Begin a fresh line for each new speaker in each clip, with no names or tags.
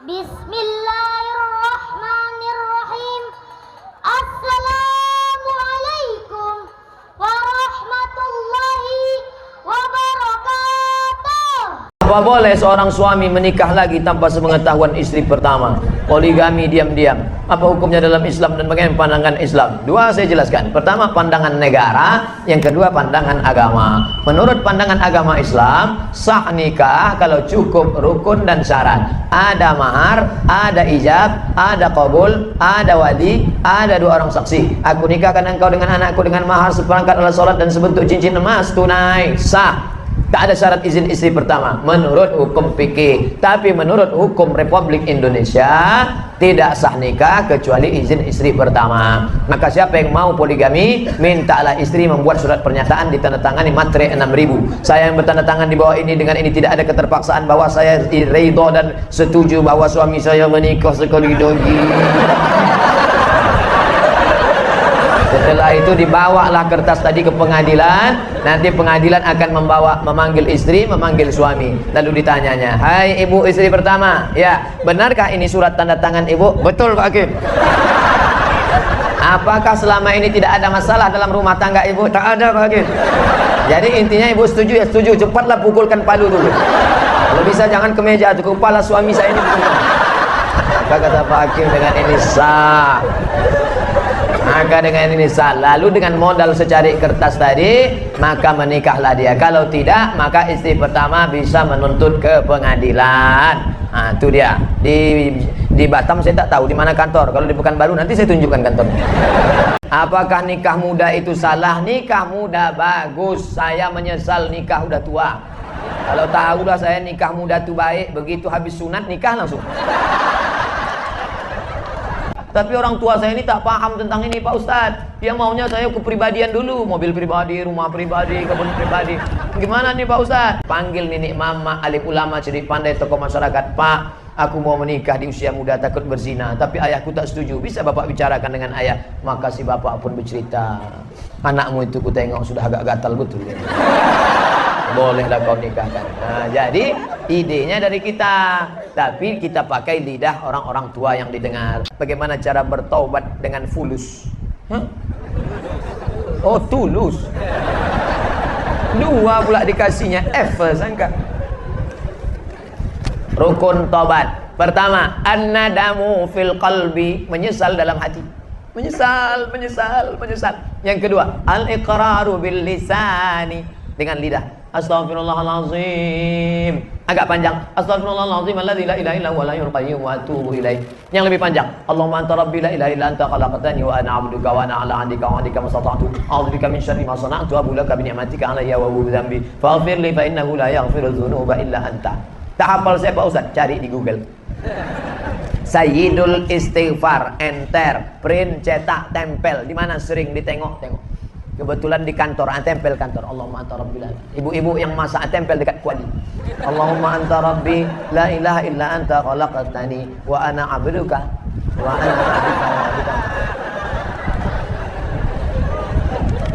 Bismillahirrahmanirrahim. Assalamualaikum warahmatullahi wabarakatuh.
Apa boleh seorang suami menikah lagi tanpa sepengetahuan istri pertama? Poligami diam-diam. Apa hukumnya dalam Islam dan bagaimana pandangan Islam? Dua saya jelaskan. Pertama pandangan negara, yang kedua pandangan agama. Menurut pandangan agama Islam, sah nikah kalau cukup rukun dan syarat. Ada mahar, ada ijab, ada qabul, ada wali, ada dua orang saksi. Aku nikahkan engkau dengan anakku dengan mahar seperangkat alat salat dan sebentuk cincin emas tunai, sah. Tak ada syarat izin istri pertama menurut hukum fikih. Tapi menurut hukum Republik Indonesia tidak sah nikah kecuali izin istri pertama. Maka siapa yang mau poligami, mintalah istri membuat surat pernyataan ditandatangani matre 6.000. Saya yang bertanda tangan di bawah ini, dengan ini tidak ada keterpaksaan bahwa saya ridho dan setuju bahwa suami saya menikah sekali lagi. Setelah itu dibawalah kertas tadi ke pengadilan. Nanti pengadilan akan memanggil istri, memanggil suami. Lalu ditanyanya, hai ibu istri pertama, ya benarkah ini surat tanda tangan ibu? Betul Pak Hakim. Apakah selama ini tidak ada masalah dalam rumah tangga ibu? Tak ada Pak Hakim. Jadi intinya ibu setuju ya setuju. Cepatlah pukulkan palu dulu. Kalau bisa jangan ke meja, ke kepala suami saya ini. Maka kata Pak Hakim, dengan ini sah. Maka dengan ini sah. Lalu dengan modal secari kertas tadi, maka menikahlah dia. Kalau tidak, maka istri pertama bisa menuntut ke pengadilan. Nah, itu dia. Di Batam saya tak tahu di mana kantor. Kalau di Pekanbaru nanti saya tunjukkan kantornya. Apakah nikah muda itu salah? Nikah muda bagus. Saya menyesal nikah udah tua. Kalau tahulah saya nikah muda itu baik, begitu habis sunat nikah langsung. Tapi orang tua saya ini tak paham tentang ini Pak Ustadz. Yang maunya saya kepribadian dulu, mobil pribadi, rumah pribadi, kebun pribadi. Gimana nih Pak Ustadz? Panggil nenek mama, alim ulama, cerdik pandai, tokoh masyarakat. Pak, aku mau menikah di usia muda, takut berzina, tapi ayahku tak setuju. Bisa bapak bicarakan dengan ayah? Maka si bapak pun bercerita, anakmu itu ku tengok sudah agak gatal betul ya. Bolehlah kau nikahkan. Nah, jadi idenya dari kita, tapi kita pakai lidah orang-orang tua yang didengar. Bagaimana cara bertaubat dengan fulus? Huh? Oh, tulus. Dua pula dikasihnya F sangka. Rukun taubat. Pertama, an-nadamu fil qalbi, menyesal dalam hati. Menyesal. Yang kedua, al-iqraru bil lisani, dengan lidah. Astaghfirullahalazim. Agak panjang. Astaghfirullahalazim alladzi la ilaha illa huwa la yuqayyum wa atubu ilaih. Yang lebih panjang. Allahumma anta rabbi la ilaha illa anta khalaqtani wa ana 'abduka wa ana 'ala 'ahdika wa 'ahdika mastata'tu. A'udzubika min syarri ma sana'tu wa abu laka bi ni'matika 'alayya wa abu bi dhanbi. Faghfir li fa innahu la yaghfiru dzunuba illa anta. Tak hafal saya Pak Ustaz, cari di Google. Sayyidul Istighfar, enter, print, cetak, tempel. Di mana sering ditengok-tengok. Kebetulan di kantor, tempel kantor. Allahumma anta rabbi la. Ibu-ibu yang masak tempel dekat kuali. Allahumma anta rabbi la ilaha illa anta khalaqtani wa ana 'abduka wa ana 'abduka wa 'abduka.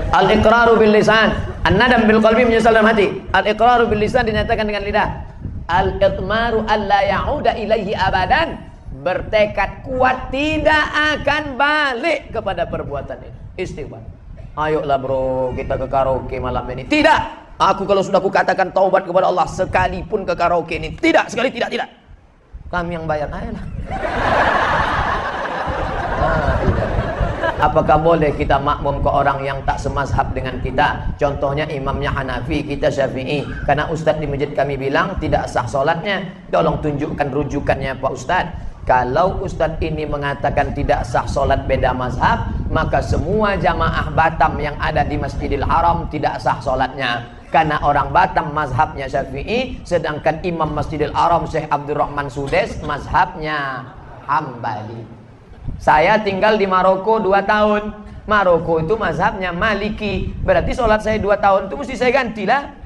Al-iqraru bil lisan, an-nadam bil qalbi, menyesal dalam hati. Al-iqraru bil lisan dinyatakan dengan lidah. Al-itmaru alla ya'uda ilaihi abadan, bertekad kuat tidak akan balik kepada perbuatan ini. Istighfar. Ayolah bro, kita ke karaoke malam ini. Tidak. Aku kalau sudah kukatakan taubat kepada Allah sekalipun ke karaoke ini, tidak, sekali tidak. Kami yang bayar. Ayolah. Apakah boleh kita makmum ke orang yang tak semazhab dengan kita? Contohnya imamnya Hanafi, kita Syafi'i. Karena ustadz di masjid kami bilang tidak sah solatnya. Tolong tunjukkan rujukannya Pak Ustadz. Kalau ustadz ini mengatakan tidak sah solat beda mazhab, maka semua jamaah Batam yang ada di Masjidil Haram tidak sah solatnya. Karena orang Batam mazhabnya Syafi'i, sedangkan imam Masjidil Haram Syekh Abdurrahman Sudes mazhabnya Hambali. Saya tinggal di Maroko 2 tahun. Maroko itu mazhabnya Maliki. Berarti solat saya 2 tahun itu mesti saya gantilah.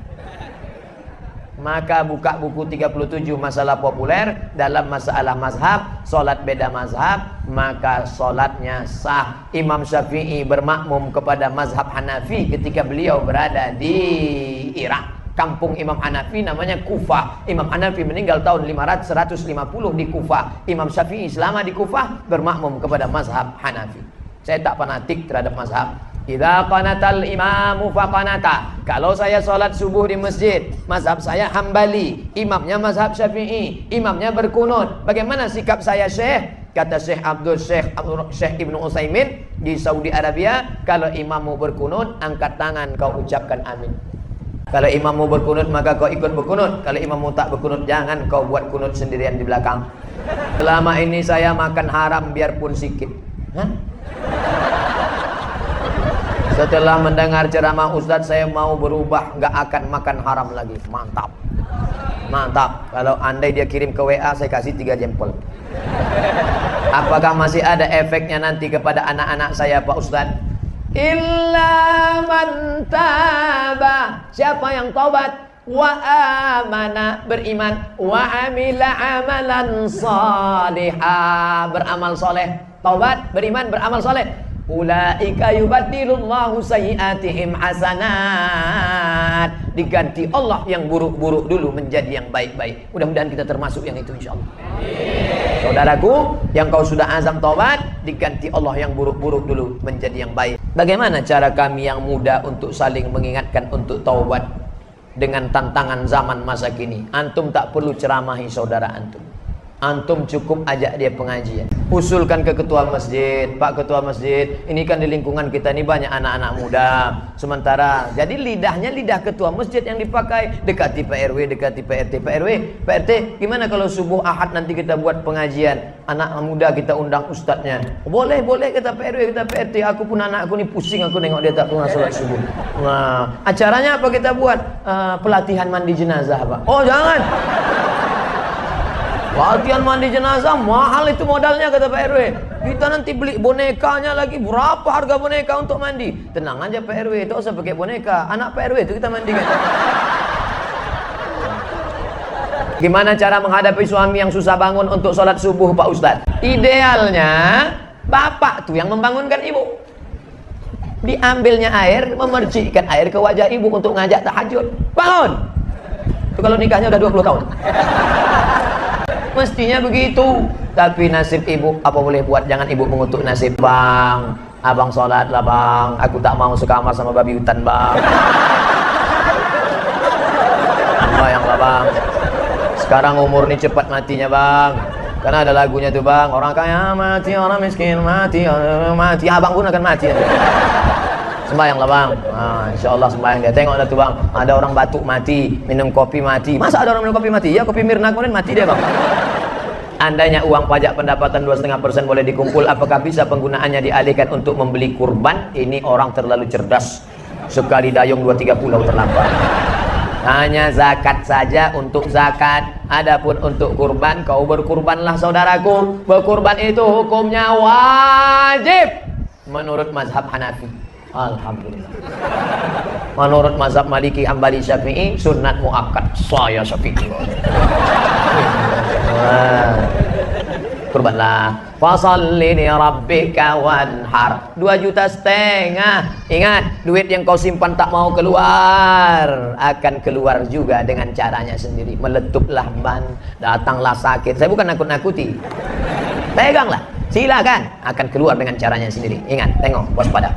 Maka buka buku 37 masalah populer dalam masalah mazhab, solat beda mazhab, maka solatnya sah. Imam Syafi'i bermakmum kepada mazhab Hanafi ketika beliau berada di Irak. kampung Imam Hanafi namanya Kufah. Imam Hanafi meninggal tahun 150 di Kufah. Imam Syafi'i selama di Kufah bermakmum kepada mazhab Hanafi. Saya tak fanatik terhadap mazhab. Idza qanatal imamu faqanata. Kalau saya sholat subuh di masjid, mazhab saya Hambali, imamnya mazhab Syafi'i, imamnya berkunut. Bagaimana sikap saya, Syekh? Kata Syekh Ibnu Utsaimin di Saudi Arabia, kalau imammu berkunut, angkat tangan kau ucapkan amin. Kalau imammu berkunut maka kau ikut berkunut. Kalau imammu tak berkunut, jangan kau buat kunut sendirian di belakang. Selama ini saya makan haram biarpun sikit. Setelah mendengar ceramah Ustadz, saya mau berubah, nggak akan makan haram lagi. Mantap, mantap. Kalau andai dia kirim ke WA, saya kasih 3 jempol. Apakah masih ada efeknya nanti kepada anak-anak saya, Pak Ustadz? Illa man taba. Siapa yang taubat? Wa amana, beriman. Wa amila amalan salihah, beramal soleh. Taubat, beriman, beramal soleh. Ulaika yubaddilullahu sayyiatihim hasanat. Diganti Allah yang buruk-buruk dulu menjadi yang baik-baik. Mudah-mudahan kita termasuk yang itu insyaallah. Saudaraku, yang kau sudah azam taubat, diganti Allah yang buruk-buruk dulu menjadi yang baik. Bagaimana cara kami yang muda untuk saling mengingatkan untuk taubat dengan tantangan zaman masa kini? Antum tak perlu ceramahi saudara antum. Antum cukup ajak dia pengajian. Usulkan ke ketua masjid, Pak ketua masjid, ini kan di lingkungan kita ini banyak anak-anak muda. Sementara jadi lidahnya lidah ketua masjid yang dipakai. Dekati Pak RW, dekati Pak RT. Pak RW, Pak RT, gimana kalau subuh Ahad nanti kita buat pengajian? Anak muda kita undang ustadznya. Boleh, boleh kata Pak RW, kata Pak RT. Aku pun anakku ni pusing, aku nengok dia tak pernah sholat subuh. Nah, acaranya apa kita buat? Pelatihan mandi jenazah, Pak. Oh, jangan. Latihan mandi jenazah mahal itu modalnya kata Pak RW. Kita nanti beli bonekanya lagi, berapa harga boneka untuk mandi? Tenang aja Pak RW, tak usah pakai boneka. Anak Pak RW itu kita mandikan. Gimana cara menghadapi suami yang susah bangun untuk sholat subuh Pak Ustadz? Idealnya bapak tuh yang membangunkan ibu. Diambilnya air, memercikkan air ke wajah ibu untuk ngajak tahajud. Bangun! Itu kalau nikahnya udah 20 tahun. Mestinya begitu. Tapi nasib ibu apa boleh buat, jangan ibu mengutuk nasib. Bang, abang sholat lah bang, aku tak mau sekamar sama babi hutan bang. Bayang lah bang, sekarang umur ini cepat matinya bang. Karena ada lagunya tuh bang, orang kaya mati, orang miskin mati, mati, abang pun akan mati. Sembayang lah bang, insya Allah sembayang dia. Tengok dah tuh bang, ada orang batuk mati, minum kopi mati. Masa ada orang minum kopi mati? Ya kopi Mirna kemudian mati dia bang. Andainya uang pajak pendapatan 2,5% boleh dikumpul, apakah bisa penggunaannya dialihkan untuk membeli kurban? Ini orang terlalu cerdas. Sekali dayung 2-3 pulau terlambat. Hanya zakat saja untuk zakat. Adapun untuk kurban, kau berkurbanlah saudaraku. Berkurban itu hukumnya wajib menurut mazhab Hanafi. Alhamdulillah. Menurut mazhab Maliki, Hambali, Syafi'i sunat muakkad. Saya Syafi'i. Kurbanlah. Fasalli li rabbika wanhar. 2,5 juta. Ingat, duit yang kau simpan tak mau keluar akan keluar juga dengan caranya sendiri. Meletuplah ban, datanglah sakit. Saya bukan nakut-nakuti. Peganglah. Silakan, akan keluar dengan caranya sendiri. Ingat, tengok, waspada.